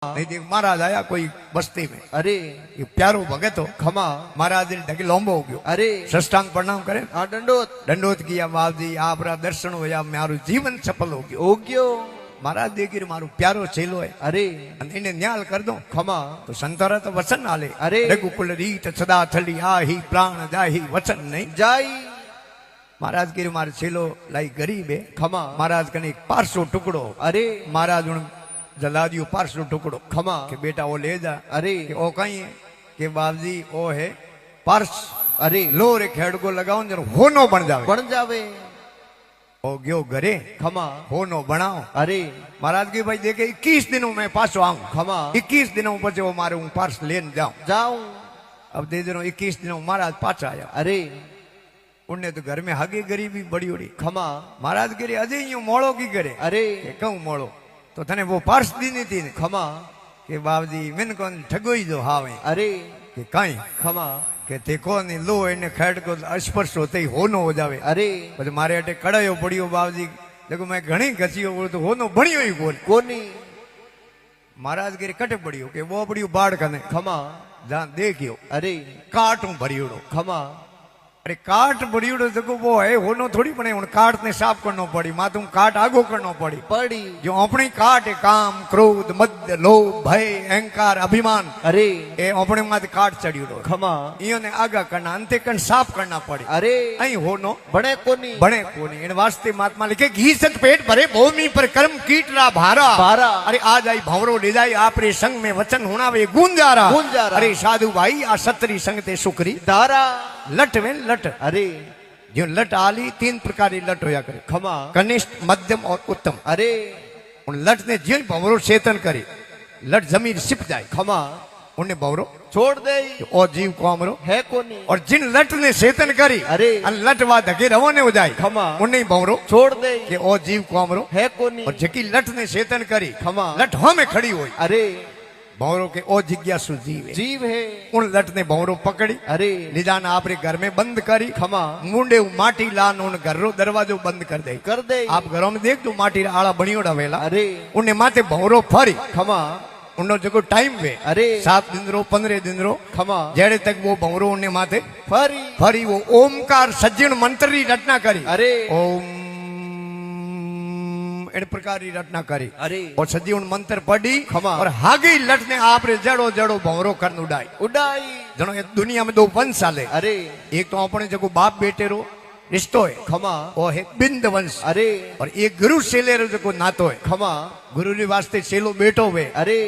नहीं देख महाराज आया कोई बस्ती में। अरे ये प्यारो भगत हो खमा महाराज ने ढके लंबो हो गयो। अरे सष्टांग प्रणाम करे हाँ दंडोत दंडोत किया बाप जी आपरा दर्शन होया मारू जीवन सफल हो गयो। हो गयो महाराज देखी मारू प्यारो चेलो है अरे इन्हें न्याल कर दो खमा तो संतरा तो वचन आले अरे रघुकुल रीत सदा थली आही प्राण जाही वचन नहीं जाई महाराज की मारे चेलो लाई गरीब है खमा महाराज कने एक पारसो टुकड़ो अरे महाराज उन जला दियो पारसो टुकड़ो खमा के बेटा वो ले जा अरे कि ओ कहीं है कि बाबजी ओ है पर्स अरे लो रे खेड़ को लगाओ जरा होनो बन जावे बन जावे ओ गयो घरे खमा होनो बनाओ। अरे महाराज की भाई देखे 21 दिनों में पासो आऊं खमा 21 दिनों पर वो मारे हूँ पर्स लेन जाऊं जाऊं अब दे दे 21 दिनों महाराज पाचा आया। अरे उनने तो घर में हगी गरीबी बड़ी उड़ी खमा महाराज गिरे अजय यूं मोड़ो की करे अरे कहूं मोड़ो तो थने वो पर्स दी नहीं थी खमा के बाबजी मिन कौन ठगोई दो हावे अरे कि कहीं खमा के देखो नहीं लो इन्हें खेड़ को स्पर्श होते ही होनो हो जावे। अरे પછી મારે અટે કડાયો પડ્યો બાવજી देखो मैं घणी घसीयो बोल तो होनो बणियो ही बोल कोनी महाराज गिरे कटे पड़ियो के वो पड़ियो बाढ़ कने खमा जान देखियो अरे काटू भरियोड़ो खमा अरे काट भरियोड़ो देखो वो है होनो थोड़ी पड़े उन काट ने साफ करनो पड़ी मातुम काट आगो करनो पड़ी पड़ी जो अपनी काट है काम क्रोध मद लोभ भय अहंकार अभिमान अरे ए अपने माथे काट चढ़ियोड़ो खमा इयो ने आगा करना अंते कन साफ करना पड़ी अरे अई होनो बने कोनी बने कोनी इन वास्ते महात्मा लिखे घी सत पेट भरे भूमि पर कर्म कीटरा भारा भारा अरे आज आई भंवरो ले जाए आपरे संग में वचन होनावे गुंजारा अरे साधु भाई आ सतरी संग ते सुकरी धारा लट में लट अरे जो लट आली 3 प्रकार की लट होया करे खमा कनिष्ठ मध्यम और उत्तम। अरे उन लट ने जिन भंवरो चेतन करे लट जमीन सिप जाए खमा उन्हें भंवरो छोड़ दे और जीव को अमरो है कोनी और जिन लट ने चेतन करी अरे लट वा धके रवाने हो जाए खमा उन्हें भंवरो छोड़ दे कि ओ जीव को अमरो है कोनी और जकी लट ने चेतन करी खमा लट हमें खड़ी हुई अरे भंवरो के ओ जिज्ञासु जीव है। जीव है उन लट ने भंवरो पकड़ी अरे निजान आपरे घर में बंद करी खमा मुंडे माटी लान उन घर रो दरवाजो बंद कर दे आप घरों में देख दो माटी आला बणियोड़ा वेला अरे उन्हें माथे भंवरो फरी खमा उन्नो जो टाइम वे अरे 7 दिन रो 15 दिन रो खमा जेड़े तक वो भंवरो उन्हें माथे फरी फरी वो ओमकार सज्जन मंत्र री रचना करी अरे ओम इन प्रकार की रचना करी अरे और सजी उन मंत्र पढ़ी खमा और हागी लट ने आपरे जड़ो जड़ो भंवरो कर उड़ाई उड़ाई जनो ये दुनिया में 2 वंश आले अरे एक तो अपने जगो बाप बेटे रो रिश्तो है खमा वो है बिंद वंश अरे और एक गुरु सेले रो जको नातो है खमा गुरु रे वास्ते सेलो बेटो वे अरे